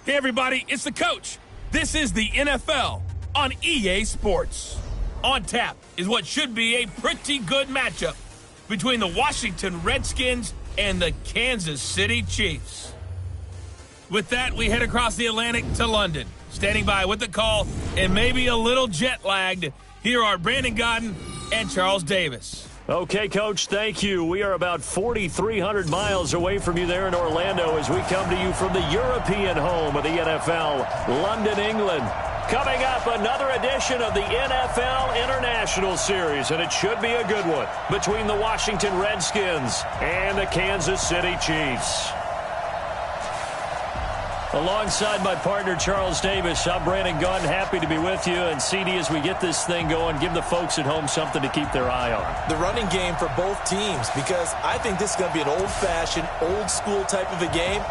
Hey everybody, it's the coach. This is the NFL on EA Sports. On tap is what should be a pretty good matchup between the Washington Redskins and the Kansas City Chiefs. With that, we head across the Atlantic to London. Standing by with the call and maybe a little jet-lagged, here are Brandon Gaudin and Charles Davis. Okay, Coach, thank you. We are about 4,300 miles away from you there in Orlando as we come to you from the European home of the NFL, London, England. Coming up, another edition of the NFL International Series, and it should be a good one, between the Washington Redskins and the Kansas City Chiefs. Alongside my partner, Charles Davis, I'm Brandon Gaudin, happy to be with you. And CD, as we get this thing going, give the folks at home something to keep their eye on. The running game for both teams, because I think this is going to be an old-fashioned, old-school type of a game.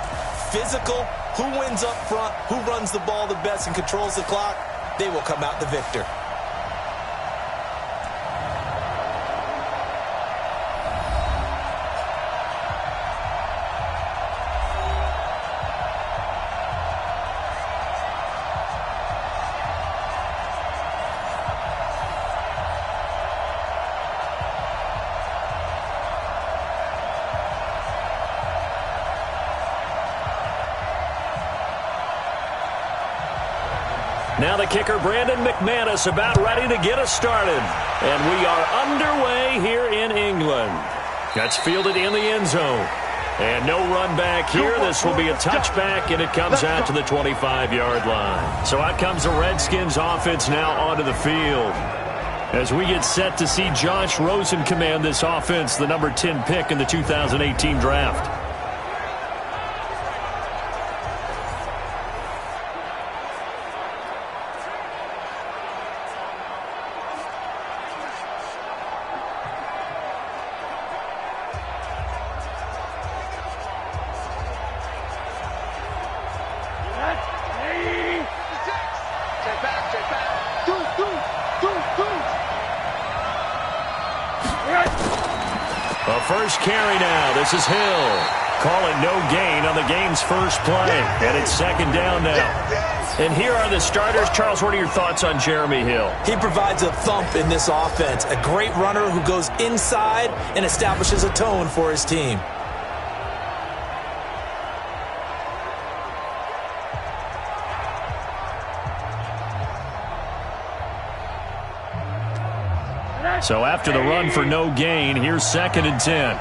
Physical, who wins up front, who runs the ball the best and controls the clock, they will come out the victor. Now the kicker, Brandon McManus, about ready to get us started. And we are underway here in England. That's fielded in the end zone. And no run back here. This will be a touchback, and it comes out to the 25-yard line. So out comes the Redskins offense now onto the field. As we get set to see Josh Rosen command this offense, the number 10 pick in the 2018 draft. A first carry now. This is Hill. Calling no gain on the game's first play. And it's second down now. And here are the starters. Charles, what are your thoughts on Jeremy Hill? He provides a thump in this offense. A great runner who goes inside and establishes a tone for his team. So after the run for no gain, here's 2nd and 10.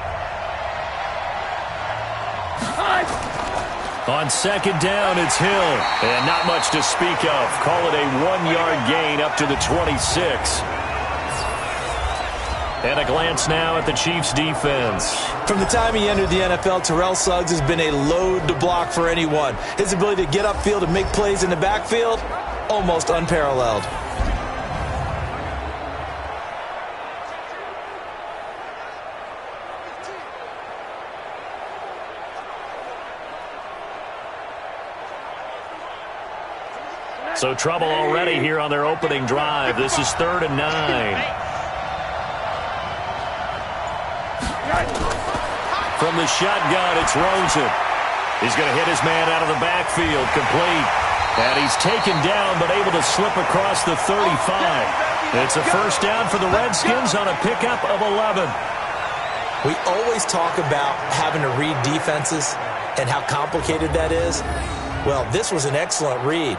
On 2nd down, it's Hill. And not much to speak of. Call it a 1-yard gain up to the 26. And a glance now at the Chiefs' defense. From the time he entered the NFL, Terrell Suggs has been a load to block for anyone. His ability to get upfield and make plays in the backfield, almost unparalleled. So trouble already here on their opening drive. This is 3rd and 9. From the shotgun, it's Rosen. He's going to hit his man out of the backfield, complete. And he's taken down, but able to slip across the 35. It's a first down for the Redskins on a pickup of 11. We always talk about having to read defenses and how complicated that is. Well, this was an excellent read.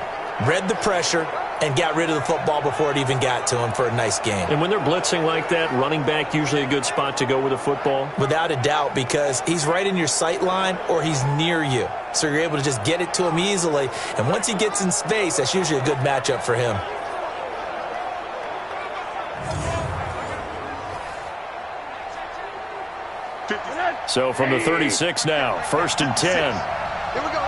Read the pressure and got rid of the football before it even got to him for a nice game. And when they're blitzing like that, running back usually a good spot to go with the football? Without a doubt, because he's right in your sight line or he's near you. So you're able to just get it to him easily. And once he gets in space, that's usually a good matchup for him. So from the 36 now, 1st and 10. Here we go.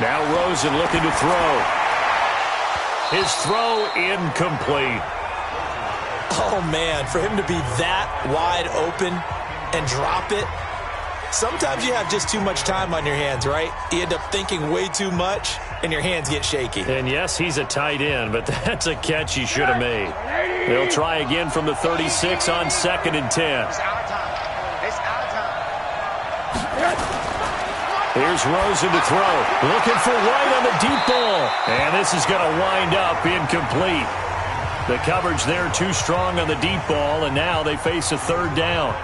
Now Rosen looking to throw. His throw incomplete. Oh, man, for him to be that wide open and drop it. Sometimes you have just too much time on your hands, right? You end up thinking way too much, and your hands get shaky. And yes, he's a tight end, but that's a catch he should have made. They'll try again from the 36 on 2nd and 10. Here's Rosen to throw. Looking for White on the deep ball. And this is going to wind up incomplete. The coverage there too strong on the deep ball, and now they face a 3rd down.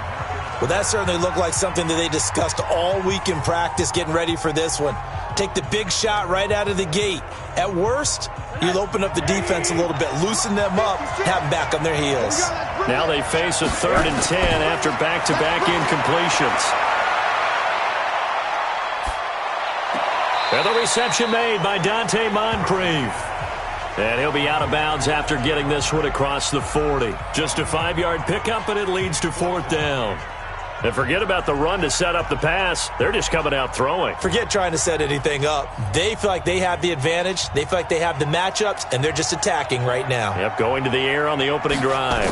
Well, that certainly looked like something that they discussed all week in practice getting ready for this one. Take the big shot right out of the gate. At worst, you'll open up the defense a little bit, loosen them up, have them back on their heels. Now they face a 3rd and 10 after back-to-back incompletions. And the reception made by Dante Moncrief. And he'll be out of bounds after getting this one across the 40. Just a 5-yard pickup, and it leads to 4th down. And forget about the run to set up the pass. They're just coming out throwing. Forget trying to set anything up. They feel like they have the advantage. They feel like they have the matchups, and they're just attacking right now. Yep, going to the air on the opening drive.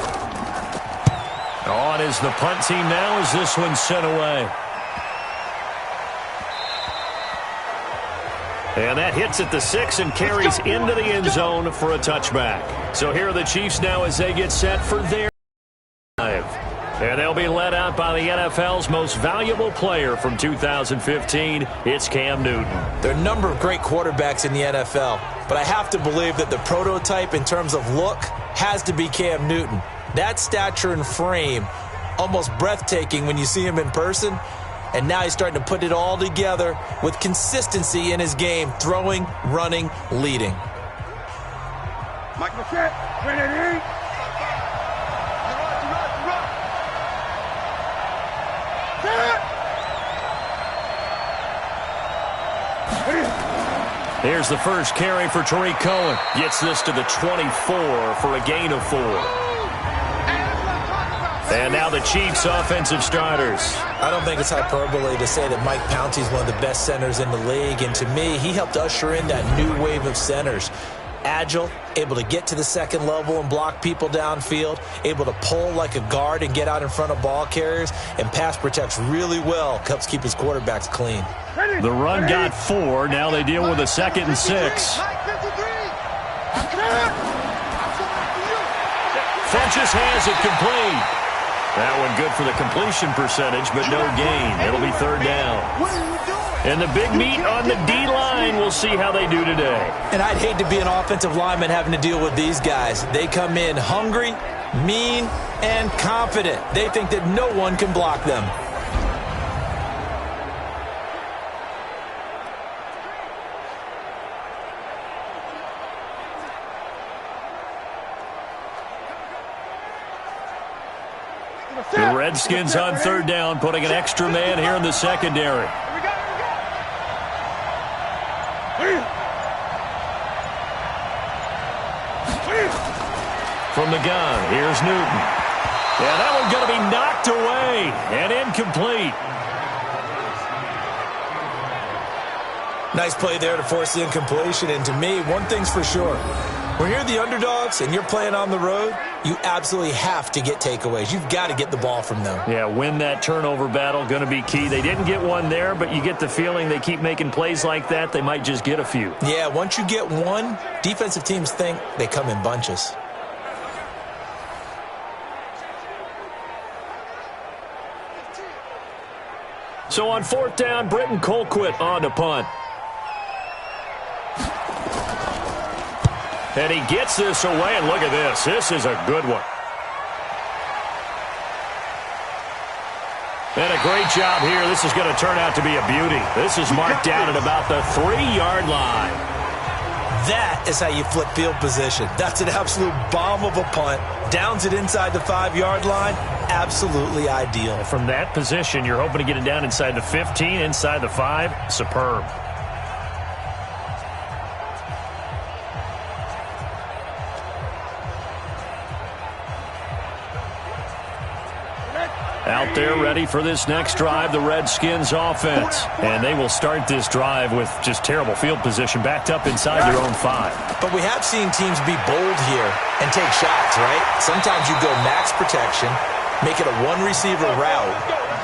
On is the punt team now as this one's sent away. And that hits at the 6 and carries into the end zone for a touchback. So here are the Chiefs now as they get set for their drive. And they'll be led out by the NFL's most valuable player from 2015. It's Cam Newton. There are a number of great quarterbacks in the NFL, but I have to believe that the prototype in terms of look has to be Cam Newton. That stature and frame, almost breathtaking when you see him in person. And now he's starting to put it all together with consistency in his game, throwing, running, leading. Michael set, ready. Here's the first carry for Tariq Cohen. Gets this to the 24 for a gain of 4. And now the Chiefs' offensive starters. I don't think it's hyperbole to say that Mike Pouncey is one of the best centers in the league. And to me, he helped usher in that new wave of centers. Agile, able to get to the second level and block people downfield, able to pull like a guard and get out in front of ball carriers, and pass protects really well, helps keep his quarterbacks clean. The run got 4. Now they deal with a 2nd and 6. Funchess has it complete. That one good for the completion percentage, but no gain. It'll be 3rd down. And the big meat on the D-line, we'll see how they do today. And I'd hate to be an offensive lineman having to deal with these guys. They come in hungry, mean, and confident. They think that no one can block them. The Redskins on 3rd down, putting an extra man here in the secondary. From the gun, here's Newton. Yeah, that one's going to be knocked away and incomplete. Nice play there to force the incompletion. And to me, one thing's for sure. When you're the underdogs and you're playing on the road, you absolutely have to get takeaways. You've got to get the ball from them. Yeah, win that turnover battle, going to be key. They didn't get one there, but you get the feeling they keep making plays like that, they might just get a few. Yeah, once you get one, defensive teams think they come in bunches. So on 4th down, Britton Colquitt on to punt. And he gets this away, and look at this. This is a good one. And a great job here. This is going to turn out to be a beauty. This is marked down at about the 3-yard line. That is how you flip field position. That's an absolute bomb of a punt. Downs it inside the 5-yard line. Absolutely ideal. From that position, you're hoping to get it down inside the 15, inside the 5. Superb. Out there ready for this next drive, the Redskins offense. And they will start this drive with just terrible field position, backed up inside their own 5. But we have seen teams be bold here and take shots, right? Sometimes you go max protection, make it a one-receiver route,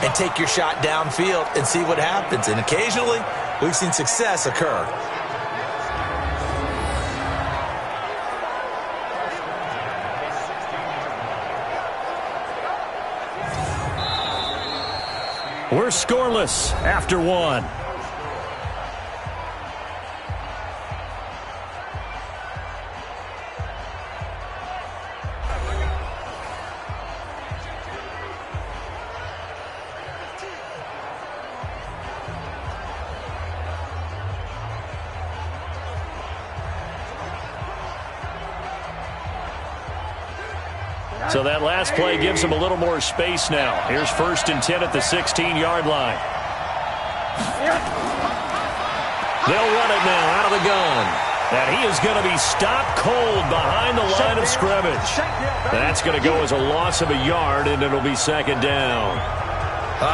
and take your shot downfield and see what happens. And occasionally, we've seen success occur. We're scoreless after one. So that last play gives them a little more space now. Here's 1st and 10 at the 16-yard line. They'll run it now out of the gun. And he is going to be stopped cold behind the line of scrimmage. That's going to go as a loss of a yard, and it'll be 2nd down.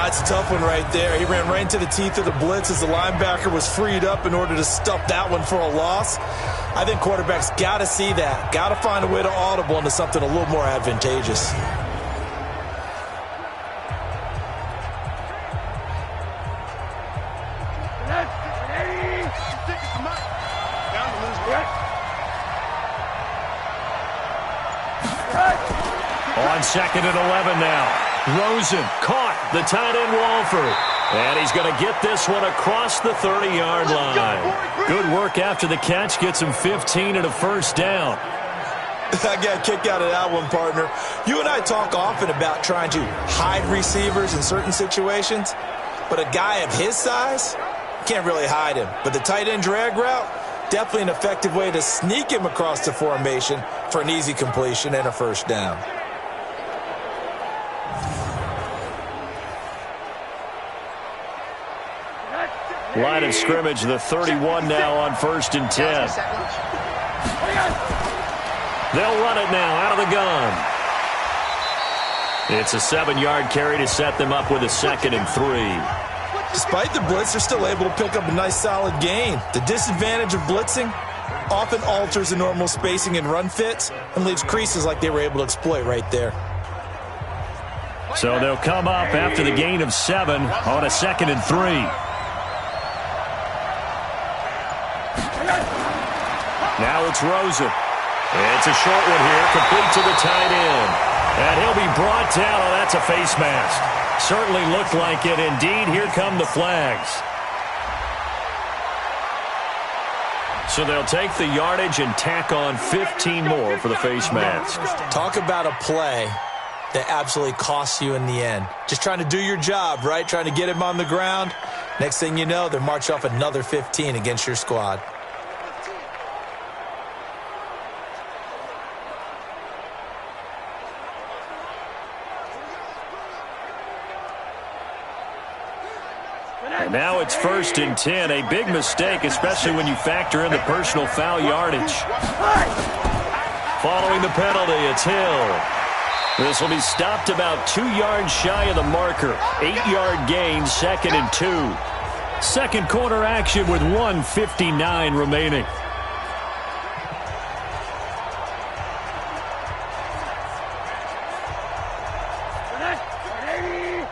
It's a tough one right there. He ran right into the teeth of the blitz as the linebacker was freed up in order to stuff that one for a loss. I think quarterbacks got to see that. Got to find a way to audible into something a little more advantageous. On 2nd and 11 now. Rosen caught the tight end Walford. And he's going to get this one across the 30-yard line. Good work after the catch. Gets him 15 and a 1st down. I got a kick out of that one, partner. You and I talk often about trying to hide receivers in certain situations. But a guy of his size, can't really hide him. But the tight end drag route, definitely an effective way to sneak him across the formation for an easy completion and a 1st down. Line of scrimmage, the 31 now on 1st and 10. They'll run it now out of the gun. It's a 7-yard carry to set them up with a 2nd and 3. Despite the blitz, they're still able to pick up a nice solid gain. The disadvantage of blitzing often alters the normal spacing and run fits and leaves creases like they were able to exploit right there. So they'll come up after the gain of 7 on a 2nd and 3. Now it's Rosen. It's a short one here, complete to the tight end. And he'll be brought down. Oh, that's a face mask. Certainly looked like it. Indeed, here come the flags. So they'll take the yardage and tack on 15 more for the face mask. Talk about a play that absolutely costs you in the end. Just trying to do your job, right? Trying to get him on the ground. Next thing you know, they're march off another 15 against your squad. And now it's 1st and 10. A big mistake, especially when you factor in the personal foul yardage. Following the penalty, it's Hill. This will be stopped about 2 yards shy of the marker. 8-yard gain, 2nd and 2. 2nd quarter action with 1:59 remaining.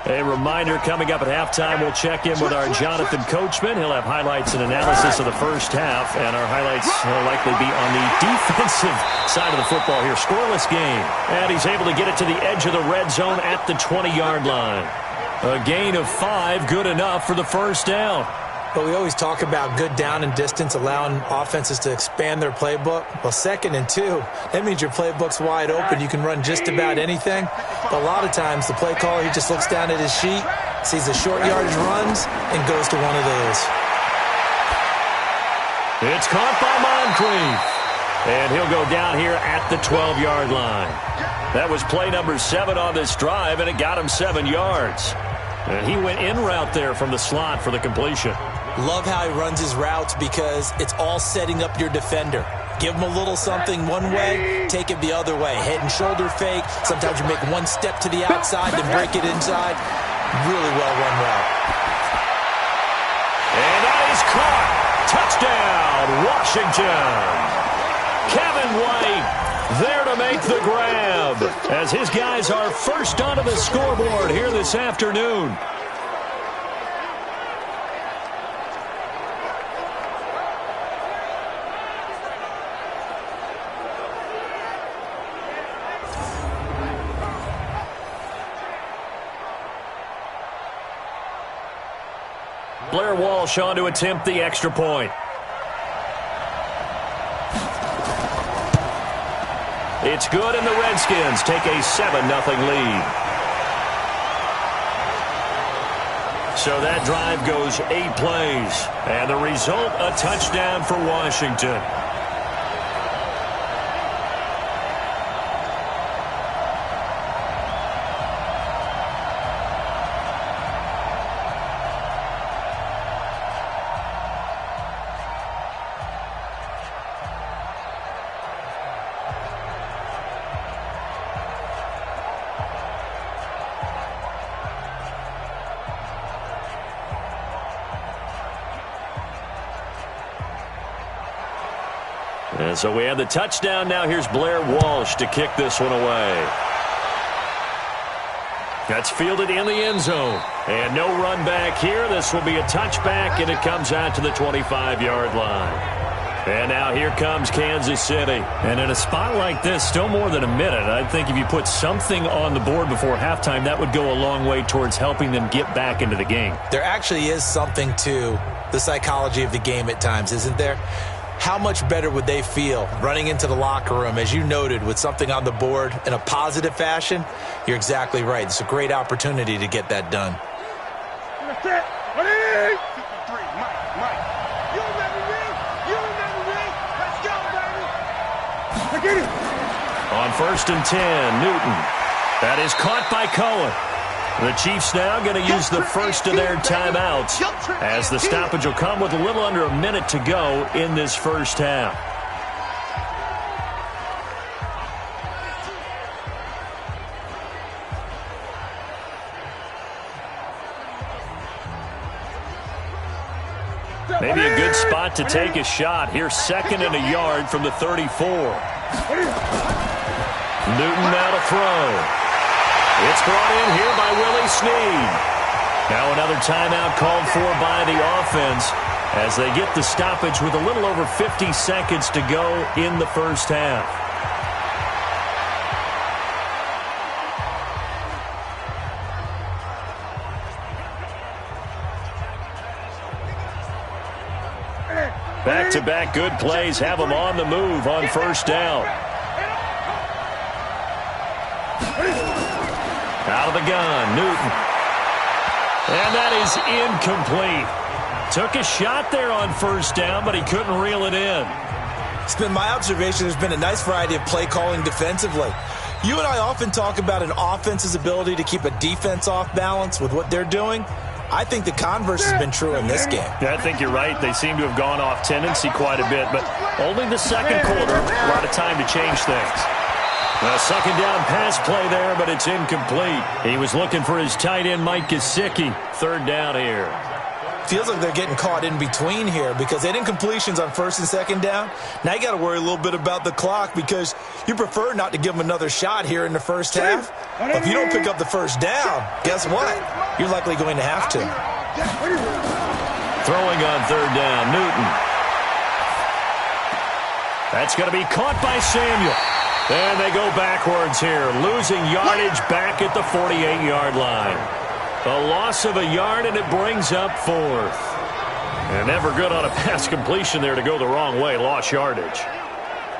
A reminder, coming up at halftime, we'll check in with our Jonathan Coachman. He'll have highlights and analysis of the first half, and our highlights will likely be on the defensive side of the football here. Scoreless game, and he's able to get it to the edge of the red zone at the 20-yard line. A gain of 5, good enough for the 1st down. But we always talk about good down and distance, allowing offenses to expand their playbook. Well, 2nd and 2, that means your playbook's wide open. You can run just about anything. But a lot of times, the play caller, he just looks down at his sheet, sees the short yardage runs, and goes to one of those. It's caught by Moncrief. And he'll go down here at the 12-yard line. That was play number 7 on this drive, and it got him 7 yards. And he went in route there from the slot for the completion. Love how he runs his routes because it's all setting up your defender. Give him a little something one way, take it the other way. Head and shoulder fake. Sometimes you make one step to the outside, then break it inside. Really well run route. And that is caught. Touchdown, Washington. Kevin White there to make the grab as his guys are first onto the scoreboard here this afternoon. Blair Walsh on to attempt the extra point. It's good, and the Redskins take a 7-0 lead. So that drive goes 8 plays, and the result, a touchdown for Washington. And so we have the touchdown. Now here's Blair Walsh to kick this one away. That's fielded in the end zone. And no run back here. This will be a touchback, and it comes out to the 25-yard line. And now here comes Kansas City. And in a spot like this, still more than a minute, I think if you put something on the board before halftime, that would go a long way towards helping them get back into the game. There actually is something to the psychology of the game at times, isn't there? How much better would they feel running into the locker room, as you noted, with something on the board in a positive fashion? You're exactly right. It's a great opportunity to get that done. On 1st and 10, Newton. That is caught by Cohen. The Chiefs now going to use the first of their timeouts, as the stoppage will come with a little under a minute to go in this first half. Maybe a good spot to take a shot. Here's 2nd and a yard from the 34. Newton now to throw. It's brought in here by Willie Snead. Now another timeout called for by the offense as they get the stoppage with a little over 50 seconds to go in the first half. Back-to-back good plays have them on the move on first down. Out of the gun, Newton. And that is incomplete. Took a shot there on first down, but he couldn't reel it in. It's been my observation there's been a nice variety of play calling defensively. You and I often talk about an offense's ability to keep a defense off balance with what they're doing. I think the converse has been true in this game. Yeah, I think you're right. They seem to have gone off tendency quite a bit, but only the second quarter, a lot of time to change things. A second down pass play there, but it's incomplete. He was looking for his tight end, Mike Gesicki. 3rd down here. Feels like they're getting caught in between here because they had incompletions on 1st and 2nd down. Now you got to worry a little bit about the clock because you prefer not to give them another shot here in the first half. But if you don't pick up the first down, guess what? You're likely going to have to. Throwing on 3rd down, Newton. That's going to be caught by Samuel. And they go backwards here, losing yardage back at the 48-yard line. A loss of a yard, and it brings up 4th. And never good on a pass completion there to go the wrong way. Lost yardage.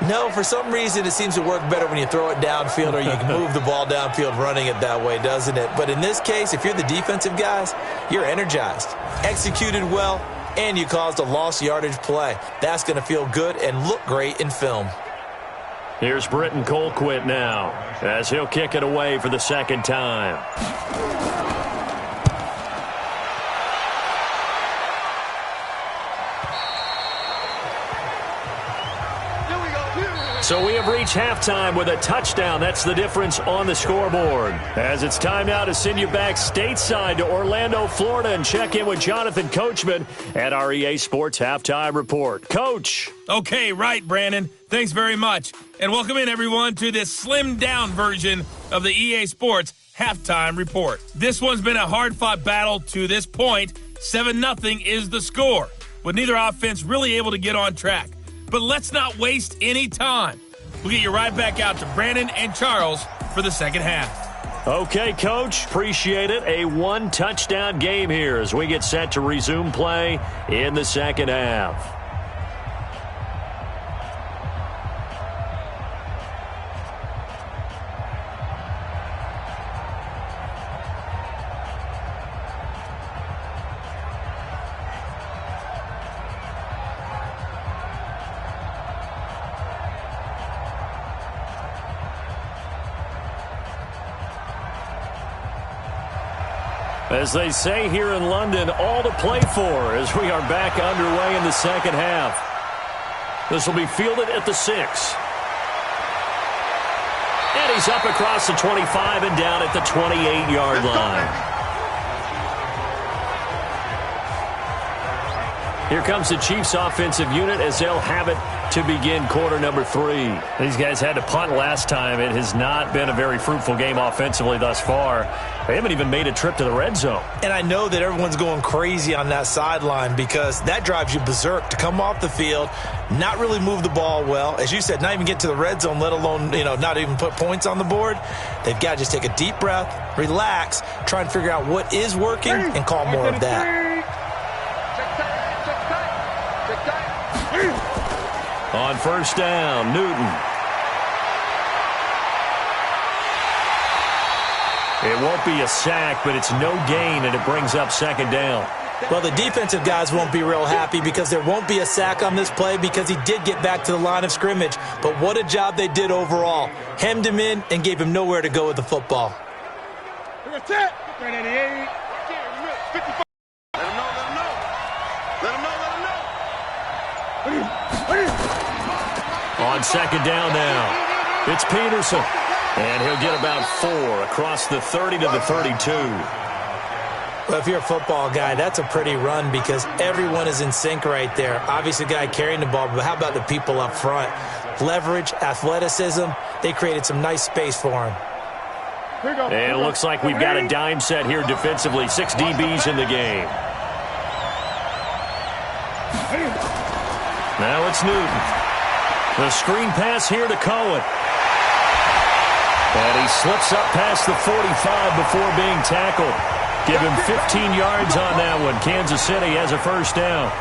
No, for some reason it seems to work better when you throw it downfield or you can move the ball downfield running it that way, doesn't it? But in this case, if you're the defensive guys, you're energized, executed well, and you caused a lost yardage play. That's going to feel good and look great in film. Here's Britton Colquitt now as he'll kick it away for the 2nd time. So we have reached halftime with a touchdown. That's the difference on the scoreboard. As it's time now to send you back stateside to Orlando, Florida, and check in with Jonathan Coachman at our EA Sports Halftime Report. Coach. Okay, right, Brandon. Thanks very much. And welcome in, everyone, to this slimmed-down version of the EA Sports Halftime Report. This one's been a hard-fought battle to this point. 7-0 is the score, with neither offense really able to get on track. But let's not waste any time. We'll get you right back out to Brandon and Charles for the second half. Okay, Coach, appreciate it. A one-touchdown game here as we get set to resume play in the second half. As they say here in London, all to play for as we are back underway in the second half. This will be fielded at the 6. And he's up across the 25 and down at the 28-yard line. Here comes the Chiefs offensive unit as they'll have it to begin quarter number 3. These guys had to punt last time. It has not been a very fruitful game offensively thus far. They haven't even made a trip to the red zone. And I know that everyone's going crazy on that sideline because that drives you berserk to come off the field, not really move the ball well. As you said, not even get to the red zone, let alone, not even put points on the board. They've got to just take a deep breath, relax, try and figure out what is working and call more of that. On first down, Newton. It won't be a sack, but it's no gain, and it brings up second down. Well, the defensive guys won't be real happy because there won't be a sack on this play because he did get back to the line of scrimmage. But what a job they did overall. Hemmed him in and gave him nowhere to go with the football. That's it. 388. 55. Let him know. On second down now, it's Peterson. And he'll get about 4 across the 30 to the 32. Well, if you're a football guy, that's a pretty run because everyone is in sync right there. Obviously, the guy carrying the ball, but how about the people up front? Leverage, athleticism, they created some nice space for him. And it looks like we've got a dime set here defensively. 6 DBs in the game. Now it's Newton. The screen pass here to Cohen. And he slips up past the 45 before being tackled. Give him 15 yards on that one. Kansas City has a first down.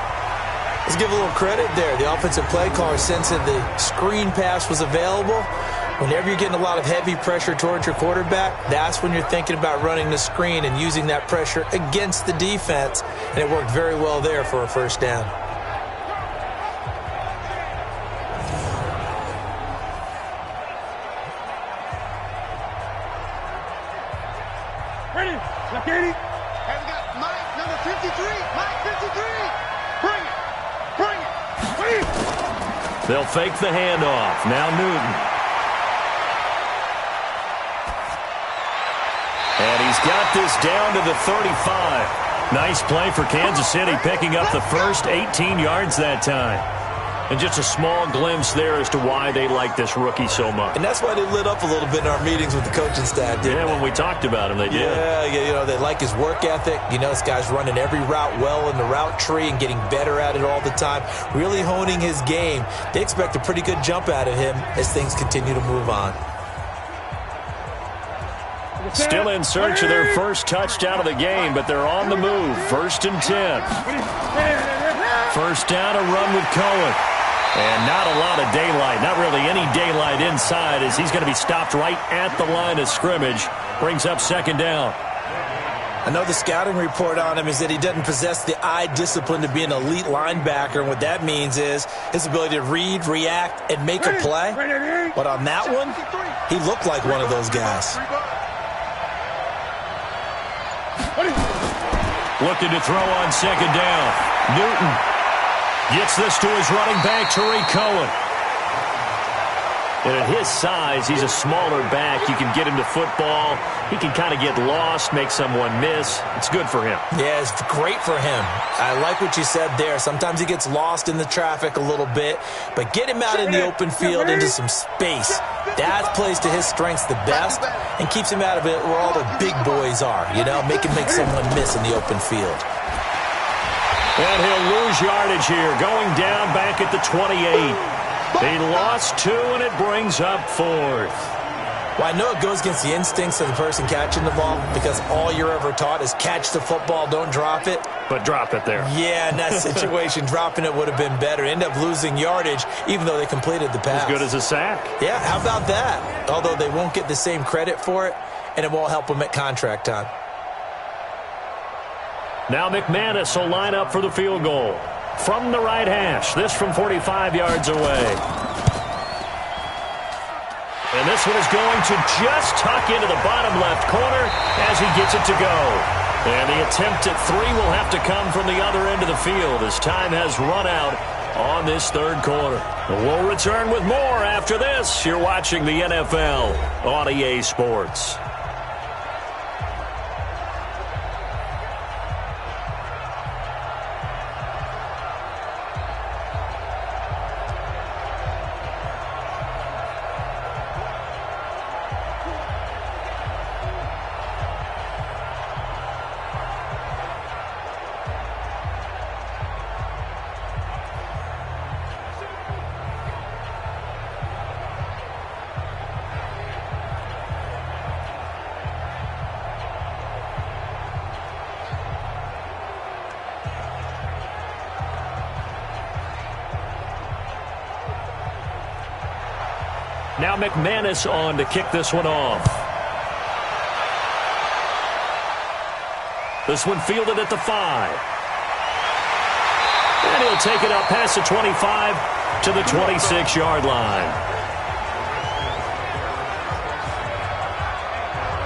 Let's give a little credit there. The offensive play caller sensed that the screen pass was available. Whenever you're getting a lot of heavy pressure towards your quarterback, that's when you're thinking about running the screen and using that pressure against the defense. And it worked very well there for a first down. Ready? Black 80. And we got Mike, number 53. Mike, 53. Bring it. They'll fake the handoff. Now Newton. And he's got this down to the 35. Nice play for Kansas City, picking up the first 18 yards that time. And just a small glimpse there as to why they like this rookie so much. And that's why they lit up a little bit in our meetings with the coaching staff, didn't they? When we talked about him, they did. Yeah, they like his work ethic. This guy's running every route well in the route tree and getting better at it all the time, really honing his game. They expect a pretty good jump out of him as things continue to move on. Still in search of their first touchdown of the game, but they're on the move. 1st and 10. First down, a run with Cohen. And not a lot of daylight, not really any daylight inside as he's going to be stopped right at the line of scrimmage. Brings up second down. I know the scouting report on him is that he doesn't possess the eye discipline to be an elite linebacker. And what that means is his ability to read, react, and make a play. But on that one, he looked like one of those guys. Looking to throw on second down. Newton gets this to his running back, Tariq Cohen. And at his size, he's a smaller back. You can get him to football. He can kind of get lost, make someone miss. It's good for him. Yeah, it's great for him. I like what you said there. Sometimes he gets lost in the traffic a little bit, but get him out in the open field into some space. That plays to his strengths the best and keeps him out of it where all the big boys are, make him make someone miss in the open field. And he'll lose yardage here, going down back at the 28. He lost 2, and it brings up 4th. Well, I know it goes against the instincts of the person catching the ball because all you're ever taught is catch the football, don't drop it. But drop it there. Yeah, in that situation, dropping it would have been better. End up losing yardage, even though they completed the pass. As good as a sack. Yeah, how about that? Although they won't get the same credit for it, and it won't help them at contract time. Now McManus will line up for the field goal. From the right hash, this from 45 yards away. And this one is going to just tuck into the bottom left corner as he gets it to go. And the attempt at 3 will have to come from the other end of the field as time has run out on this third quarter. We'll return with more after this. You're watching the NFL on EA Sports. Now McManus on to kick this one off. This one fielded at the 5. And he'll take it up past the 25 to the 26-yard line.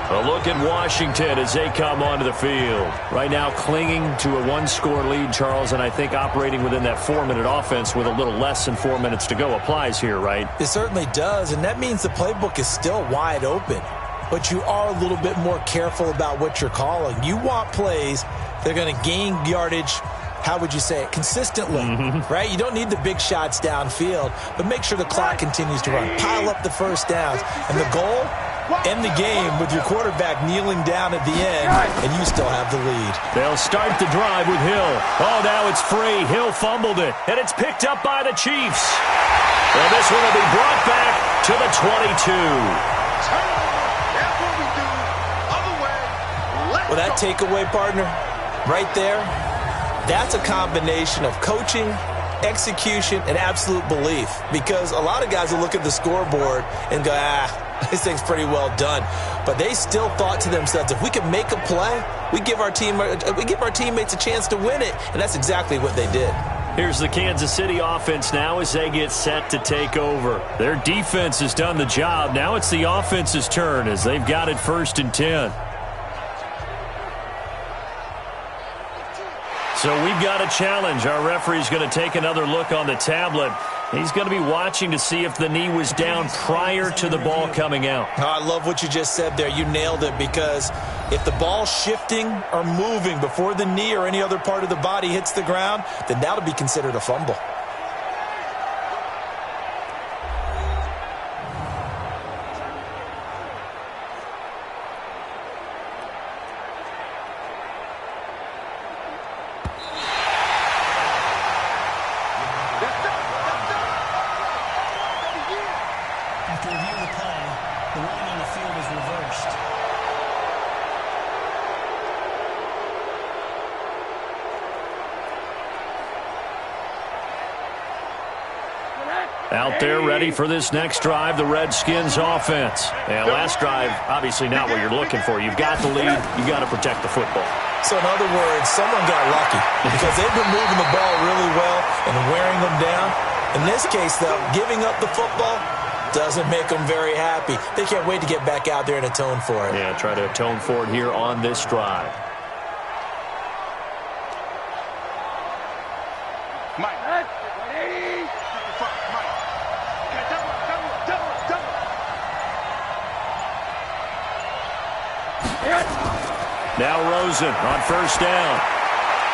A look at Washington as they come onto the field. Right now clinging to a 1-score lead, Charles, and I think operating within that 4-minute offense with a little less than 4 minutes to go applies here, right? It certainly does, and that means the playbook is still wide open. But you are a little bit more careful about what you're calling. You want plays that are going to gain yardage, how would you say it, consistently, right? You don't need the big shots downfield, but make sure the clock continues to run. Pile up the first downs. And the goal? End the game with your quarterback kneeling down at the end, and you still have the lead. They'll start the drive with Hill. Oh, now it's free. Hill fumbled it, and it's picked up by the Chiefs. And this one will be brought back to the 22. Well, that takeaway, partner, right there, that's a combination of coaching, execution, and absolute belief. Because a lot of guys will look at the scoreboard and go, this thing's pretty well done. But they still thought to themselves, if we can make a play, we give our teammates a chance to win it. And that's exactly what they did. Here's the Kansas City offense now as they get set to take over. Their defense has done the job. Now it's the offense's turn as they've got it 1st and 10. So we've got a challenge. Our referee's going to take another look on the tablet. He's going to be watching to see if the knee was down prior to the ball coming out. Oh, I love what you just said there. You nailed it, because if the ball's shifting or moving before the knee or any other part of the body hits the ground, then that'll be considered a fumble. After review of the play, the ruling on the field is reversed. Out there ready for this next drive, the Redskins offense. And last drive, obviously not what you're looking for. You've got the lead. You've got to protect the football. So in other words, someone got lucky because they've been moving the ball really well and wearing them down. In this case, though, giving up the football doesn't make them very happy. They can't wait to get back out there and atone for it. Yeah, try to atone for it here on this drive. Mike. 180. Mike. Double. Now Rosen on 1st down.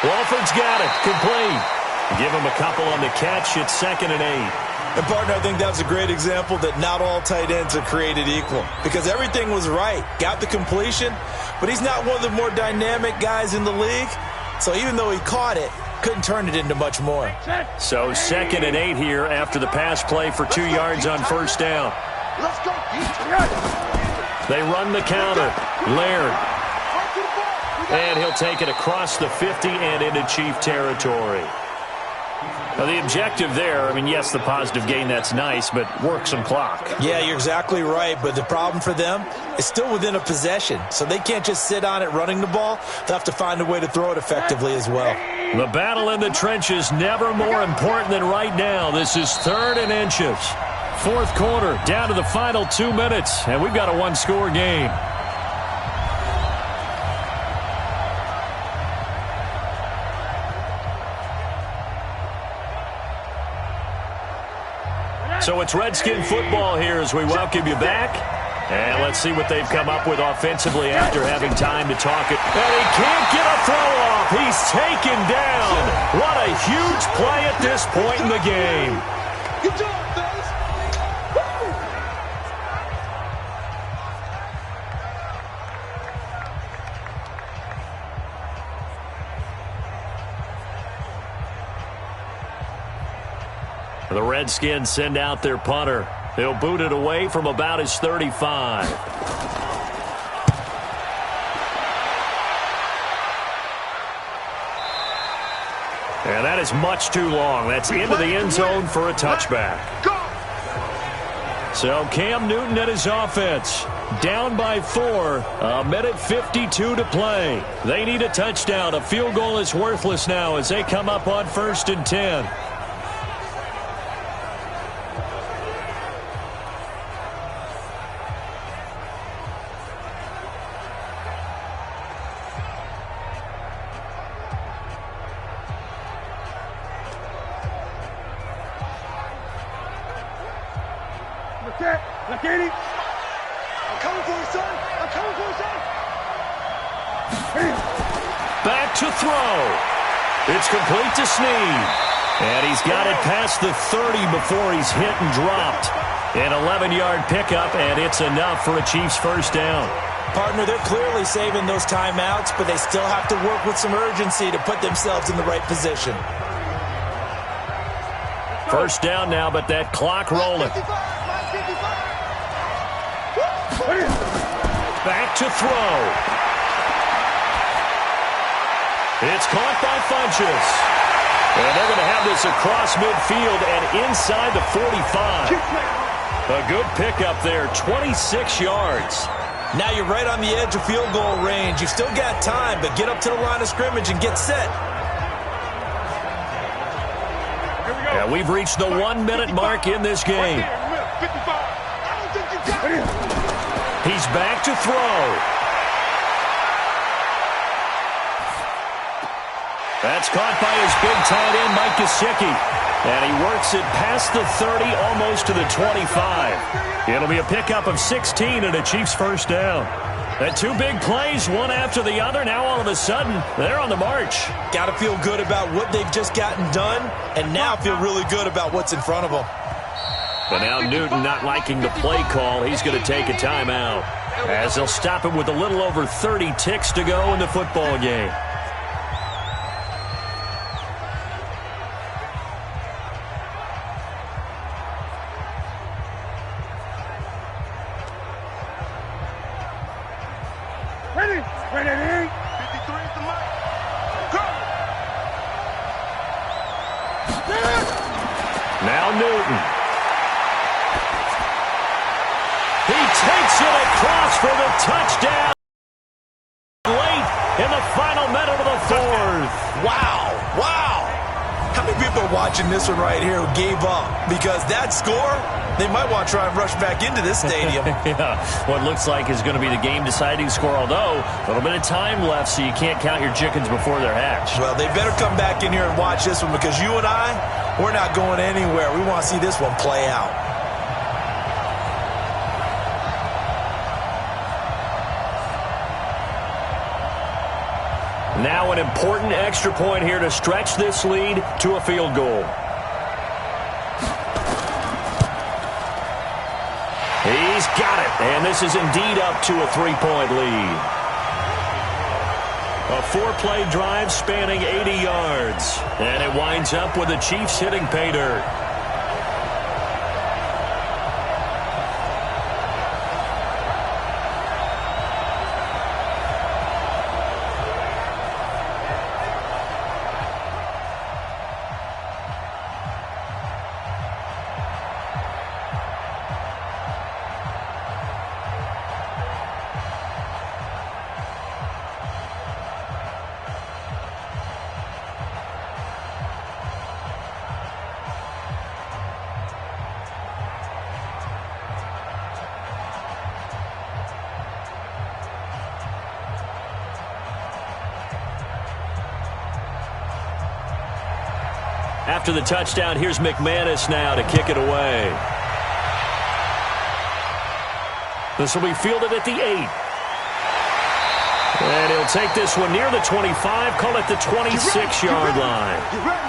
Walford's got it. Complete. Give him a couple on the catch. It's 2nd and 8. And, partner, I think that's a great example that not all tight ends are created equal, because everything was right. Got the completion, but he's not one of the more dynamic guys in the league. So even though he caught it, couldn't turn it into much more. So 2nd and 8 here after the pass play for 2 yards on 1st down. Let's go. They run the counter. Laird. And he'll take it across the 50 and into Chief territory. Now, the objective there, I mean, yes, the positive gain, that's nice, but work some clock. Yeah, you're exactly right, but the problem for them is still within a possession, so they can't just sit on it running the ball. They'll have to find a way to throw it effectively as well. The battle in the trenches never more important than right now. This is 3rd and inches. 4th quarter, down to the final 2 minutes, and we've got a one-score game. So it's Redskin football here as we welcome you back. And let's see what they've come up with offensively after having time to talk it. And he can't get a throw off. He's taken down. What a huge play at this point in the game. Good job, fellas. The Redskins send out their punter. He'll boot it away from about his 35. And that is much too long. That's into the end zone for a touchback. So Cam Newton and his offense down by 4. A minute 52 to play. They need a touchdown. A field goal is worthless now as they come up on 1st and 10. Look at him. I'm coming for you, son. I'm coming for you, son. Back to throw. It's complete to Snead. And he's got it past the 30 before he's hit and dropped. An 11-yard pickup, and it's enough for a Chiefs first down. Partner, they're clearly saving those timeouts, but they still have to work with some urgency to put themselves in the right position. First down now, but that clock rolling. Back to throw. It's caught by Funchess. And they're going to have this across midfield and inside the 45. A good pickup there, 26 yards. Now you're right on the edge of field goal range. You've still got time, but get up to the line of scrimmage and get set. Yeah, we've reached the 1-minute mark in this game. He's back to throw. That's caught by his big tight end, Mike Gesicki. And he works it past the 30, almost to the 25. It'll be a pickup of 16 and a Chiefs first down. And 2 big plays, one after the other. Now all of a sudden, they're on the march. Got to feel good about what they've just gotten done, and now feel really good about what's in front of them. But now Newton not liking the play call. He's going to take a timeout as they'll stop him with a little over 30 ticks to go in the football game. Ready? 53 is the mic. Go! Now Newton. He takes it across for the touchdown. Late in the final minute of the 4th. Wow. Wow. How many people are watching this one right here who gave up? Because that score, they might want to try and rush back into this stadium. Yeah, what looks like is going to be the game-deciding score, although a little bit of time left, so you can't count your chickens before they're hatched. Well, they better come back in here and watch this one because you and I, we're not going anywhere. We want to see this one play out. Now an important extra point here to stretch this lead to a field goal. He's got it, and this is indeed up to a 3-point lead. A 4-play drive spanning 80 yards, and it winds up with the Chiefs hitting pay dirt. After the touchdown, here's McManus now to kick it away. This will be fielded at the 8. And he'll take this one near the 25, call it the 26-yard line.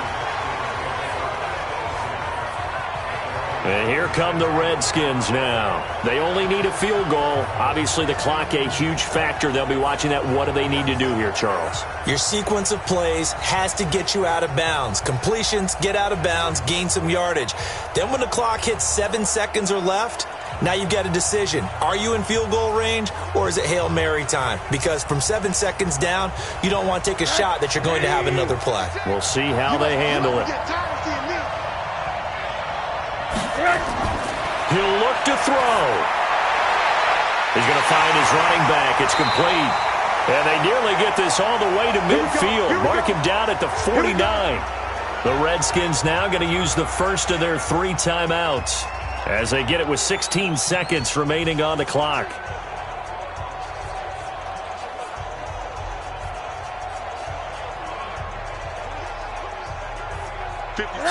And here come the Redskins now. They only need a field goal. Obviously, the clock a huge factor. They'll be watching that. What do they need to do here, Charles? Your sequence of plays has to get you out of bounds. Completions, get out of bounds, gain some yardage. Then when the clock hits 7 seconds or left, now you've got a decision. Are you in field goal range, or is it Hail Mary time? Because from 7 seconds down, you don't want to take a shot that you're going to have another play. We'll see how they handle it. He'll look to throw. He's going to find his running back. It's complete. And they nearly get this all the way to midfield. Mark him down at the 49. The Redskins now going to use the first of their 3 timeouts as they get it with 16 seconds remaining on the clock.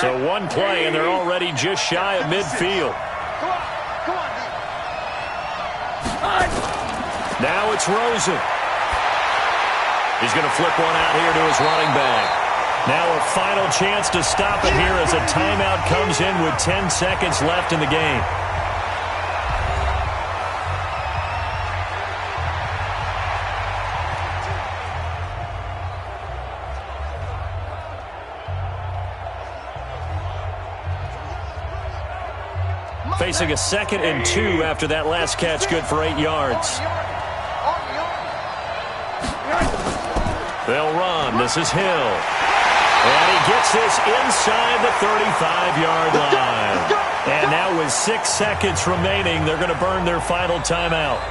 So one play, and they're already just shy of midfield. Now it's Rosen. He's going to flip one out here to his running back. Now a final chance to stop it here as a timeout comes in with 10 seconds left in the game. Facing a 2nd and 2 after that last catch, good for 8 yards. They'll run. This is Hill. And he gets this inside the 35-yard line. And now with 6 seconds remaining, they're going to burn their final timeout.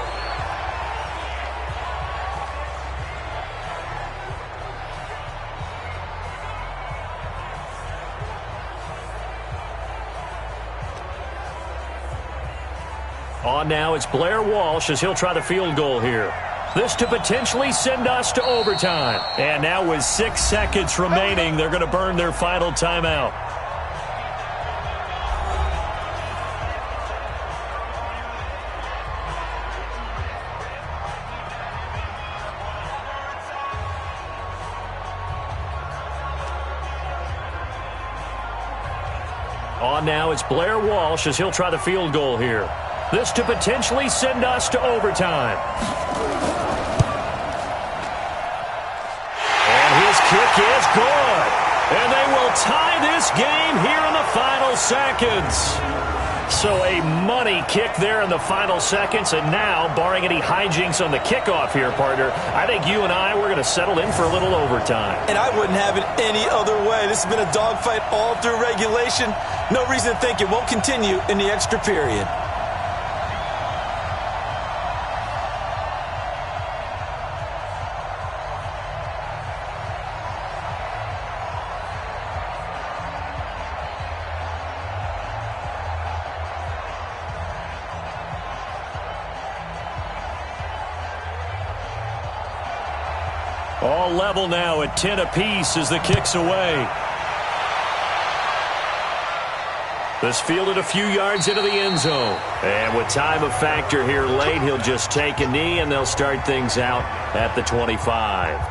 On now, it's Blair Walsh as he'll try the field goal here. This to potentially send us to overtime. And now with 6 seconds remaining, they're going to burn their final timeout. On now, it's Blair Walsh as he'll try the field goal here. This to potentially send us to overtime. And his kick is good. And they will tie this game here in the final seconds. So a money kick there in the final seconds. And now, barring any hijinks on the kickoff here, partner, I think you and I, we're going to settle in for a little overtime. And I wouldn't have it any other way. This has been a dogfight all through regulation. No reason to think it won't continue in the extra period. All level now at 10 apiece as the kick's away. This fielded a few yards into the end zone. And with time a factor here late, he'll just take a knee and they'll start things out at the 25.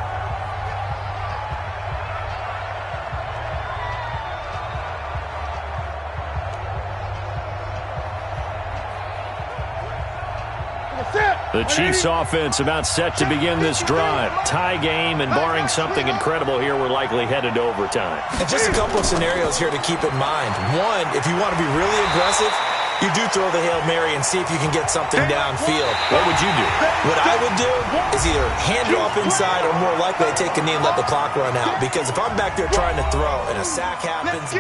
The Chiefs offense about set to begin this drive. Tie game, and barring something incredible here, we're likely headed to overtime. And just a couple of scenarios here to keep in mind. One, if you want to be really aggressive, you do throw the Hail Mary and see if you can get something downfield. What would you do? What I would do is either hand it off inside or more likely I take a knee and let the clock run out. Because if I'm back there trying to throw and a sack happens,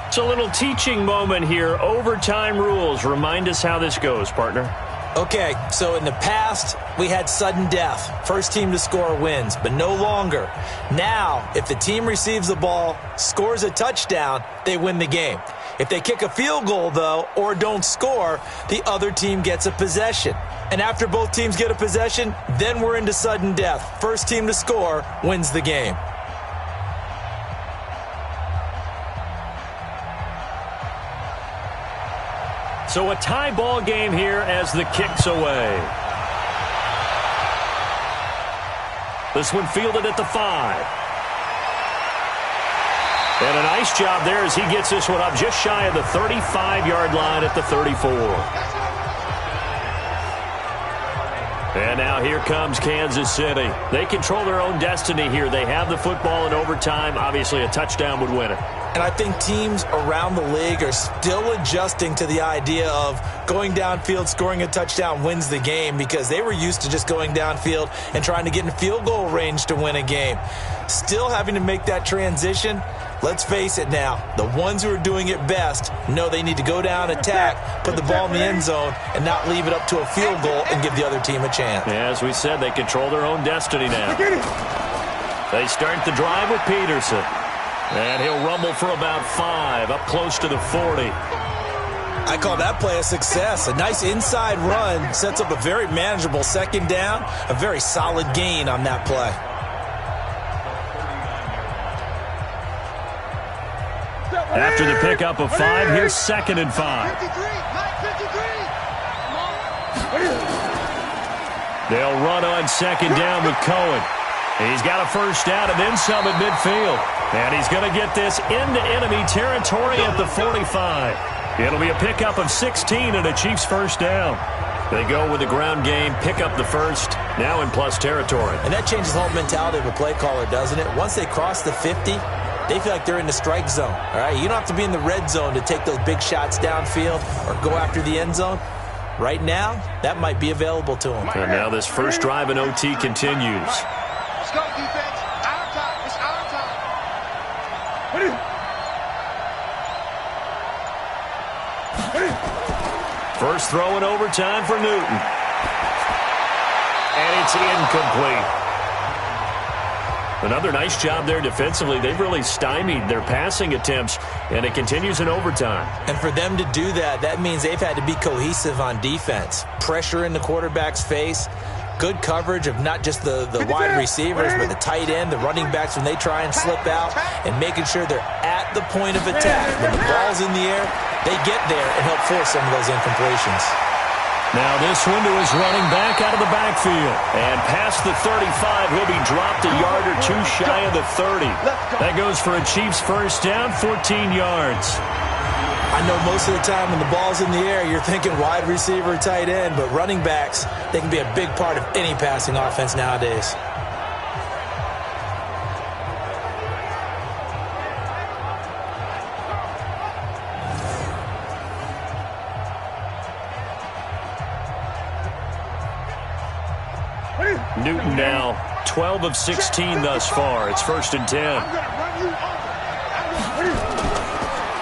It's a little teaching moment here. Overtime rules. Remind us how this goes, partner. Okay, so in the past, we had sudden death. First team to score wins, but no longer. Now, if the team receives the ball, scores a touchdown, they win the game. If they kick a field goal, though, or don't score, the other team gets a possession. And after both teams get a possession, then we're into sudden death. First team to score wins the game. So a tie ball game here as the kick's away. This one fielded at the 5. And a nice job there as he gets this one up just shy of the 35-yard line at the 34. And now here comes Kansas City. They control their own destiny here. They have the football in overtime. Obviously, a touchdown would win it. And I think teams around the league are still adjusting to the idea of going downfield, scoring a touchdown wins the game, because they were used to just going downfield and trying to get in field goal range to win a game. Still having to make that transition. Let's face it now, the ones who are doing it best know they need to go down, attack, put the ball in the end zone, and not leave it up to a field goal and give the other team a chance. Yeah, as we said, they control their own destiny now. They start the drive with Peterson. And he'll rumble for about 5, up close to the 40. I call that play a success. A nice inside run sets up a very manageable second down, a very solid gain on that play. After the pickup of 5, here's 2nd and 5. 53, Mike 53. They'll run on 2nd down with Cohen. He's got a first down and then some at midfield. And he's going to get this into enemy territory at the 45. It'll be a pickup of 16 and a Chiefs first down. They go with the ground game, pick up the first, now in plus territory. And that changes the whole mentality of a play caller, doesn't it? Once they cross the 50, they feel like they're in the strike zone. All right, you don't have to be in the red zone to take those big shots downfield or go after the end zone. Right now, that might be available to them. And now this first drive in OT continues. Let's go, defense. Our time. It's our time. First throw in overtime for Newton. And it's incomplete. Another nice job there defensively. They've really stymied their passing attempts, and it continues in overtime. And for them to do that, that means they've had to be cohesive on defense. Pressure in the quarterback's face. Good coverage of not just the wide receivers, but the tight end, the running backs when they try and slip out, and making sure they're at the point of attack. When the ball's in the air, they get there and help force some of those incompletions. Now this one to his running back out of the backfield. And past the 35, he'll be dropped a yard or two shy of the 30. That goes for a Chiefs first down, 14 yards. I know most of the time when the ball's in the air, you're thinking wide receiver, tight end, but running backs, they can be a big part of any passing offense nowadays. Newton now 12 of 16 thus far. It's 1st and 10.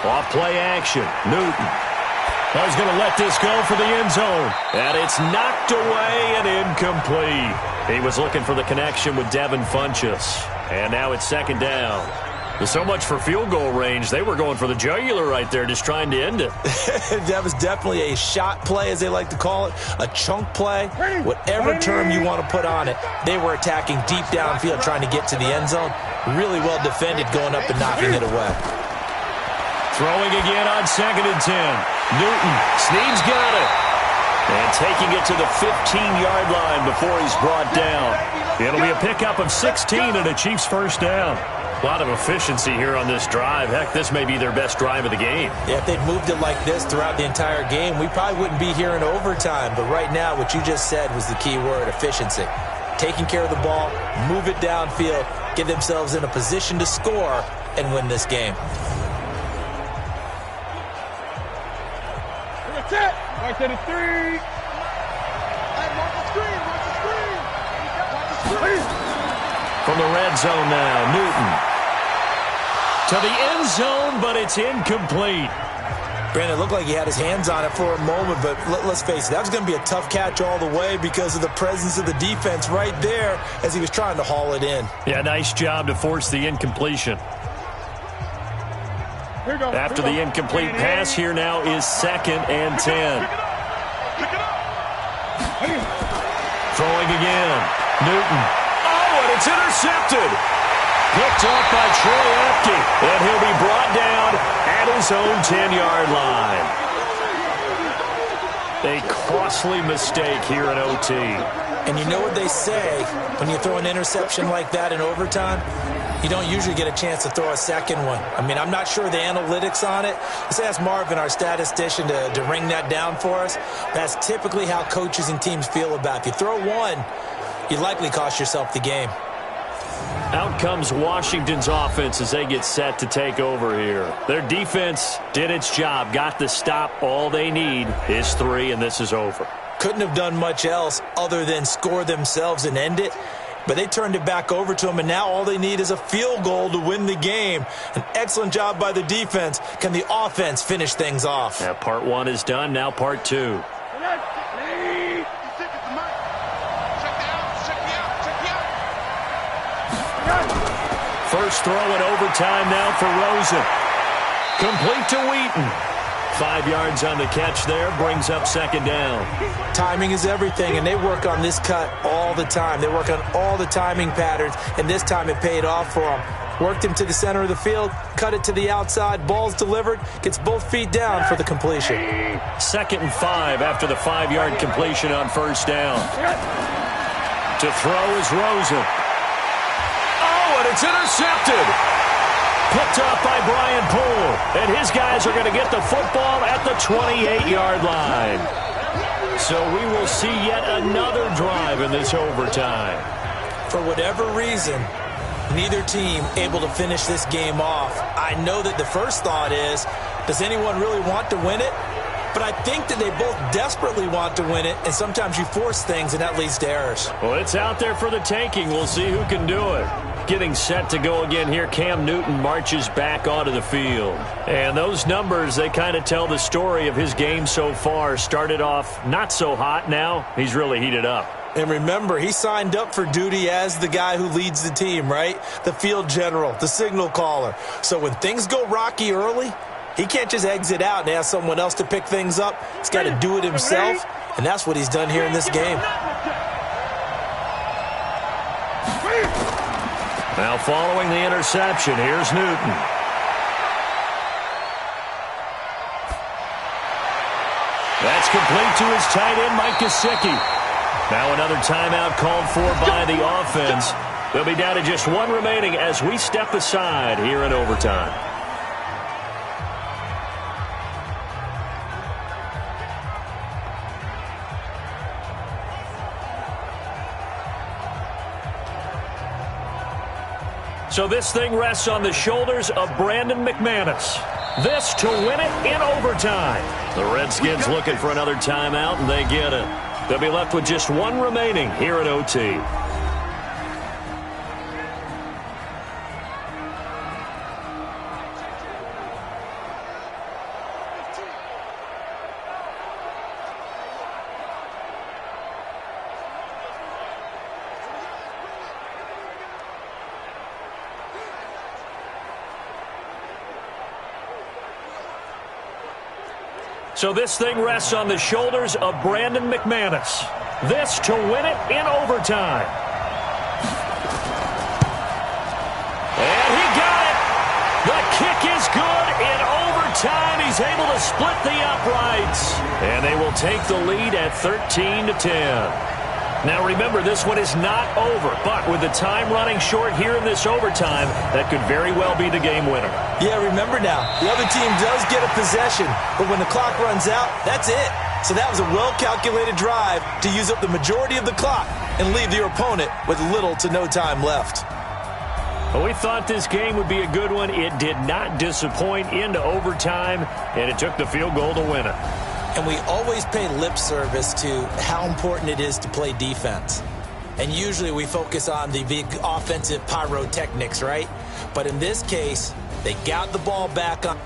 Off play action. Newton. He's going to let this go for the end zone. And it's knocked away and incomplete. He was looking for the connection with Devin Funchess. And now it's 2nd down. So much for field goal range. They were going for the jugular right there, just trying to end it. That was definitely a shot play, as they like to call it, a chunk play, whatever term you want to put on it. They were attacking deep downfield, trying to get to the end zone. Really well defended, going up and knocking it away. Throwing again on 2nd and 10. Newton, Snead's got it. And taking it to the 15-yard line before he's brought down. It'll be a pickup of 16 and a Chiefs first down. A lot of efficiency here on this drive. Heck, this may be their best drive of the game. Yeah, if they'd moved it like this throughout the entire game, we probably wouldn't be here in overtime. But right now, what you just said was the key word, efficiency. Taking care of the ball, move it downfield, get themselves in a position to score, and win this game. Right to the 3. Hey, watch the screen. Watch the screen. Watch the screen. From the red zone now, Newton. To the end zone, but it's incomplete. Brandon, it looked like he had his hands on it for a moment, but let's face it, that was going to be a tough catch all the way because of the presence of the defense right there as he was trying to haul it in. Yeah, nice job to force the incompletion. After the incomplete pass, here now is 2nd and 10. Throwing again. Newton. Oh, and it's intercepted. Picked up by Troy Apke. And he'll be brought down at his own 10-yard line. A costly mistake here in OT. And you know what they say, when you throw an interception like that in overtime, you don't usually get a chance to throw a second one. I mean, I'm not sure the analytics on it. Let's ask Marvin, our statistician, to ring that down for us. That's typically how coaches and teams feel about it. If you throw one, you likely cost yourself the game. Out comes Washington's offense as they get set to take over here. Their defense did its job, got the stop. All they need is 3, and this is over. Couldn't have done much else other than score themselves and end it. But they turned it back over to them, and now all they need is a field goal to win the game. An excellent job by the defense. Can the offense finish things off? Yeah, part 1 is done. Now part 2. First throw in overtime now for Rosen. Complete to Wheaton. 5 yards on the catch there, brings up second down. Timing is everything, and they work on this cut all the time. They work on all the timing patterns, and this time it paid off for them. Worked him to the center of the field, cut it to the outside, ball's delivered, gets both feet down for the completion. 2nd and 5 after the 5-yard completion on first down. To throw is Rosen. Oh, and it's intercepted. Picked off by Brian Poole. And his guys are going to get the football at the 28-yard line. So we will see yet another drive in this overtime. For whatever reason, neither team able to finish this game off. I know that the first thought is, does anyone really want to win it? But I think that they both desperately want to win it, and sometimes you force things, and that leads to errors. Well, it's out there for the taking. We'll see who can do it. Getting set to go again here, Cam Newton marches back onto the field. And those numbers, they kind of tell the story of his game so far. Started off not so hot. Now he's really heated up. And remember, he signed up for duty as the guy who leads the team, right? The field general, the signal caller. So when things go rocky early, he can't just exit out and ask someone else to pick things up. He's got to do it himself, and that's what he's done here in this game. Now following the interception, here's Newton. That's complete to his tight end, Mike Gesicki. Now another timeout called for by the offense. They'll be down to just 1 remaining as we step aside here in overtime. So this thing rests on the shoulders of Brandon McManus. This to win it in overtime. The Redskins looking for another timeout, and they get it. They'll be left with just 1 remaining here at OT. So this thing rests on the shoulders of Brandon McManus. This to win it in overtime. And he got it. The kick is good in overtime. He's able to split the uprights. And they will take the lead at 13-10. Now remember, this one is not over, but with the time running short here in this overtime, that could very well be the game winner. Yeah, remember now, the other team does get a possession, but when the clock runs out, that's it. So that was a well-calculated drive to use up the majority of the clock and leave your opponent with little to no time left. Well, we thought this game would be a good one. It did not disappoint into overtime, and it took the field goal to win it. And we always pay lip service to how important it is to play defense. And usually we focus on the big offensive pyrotechnics, right? But in this case, they got the ball back on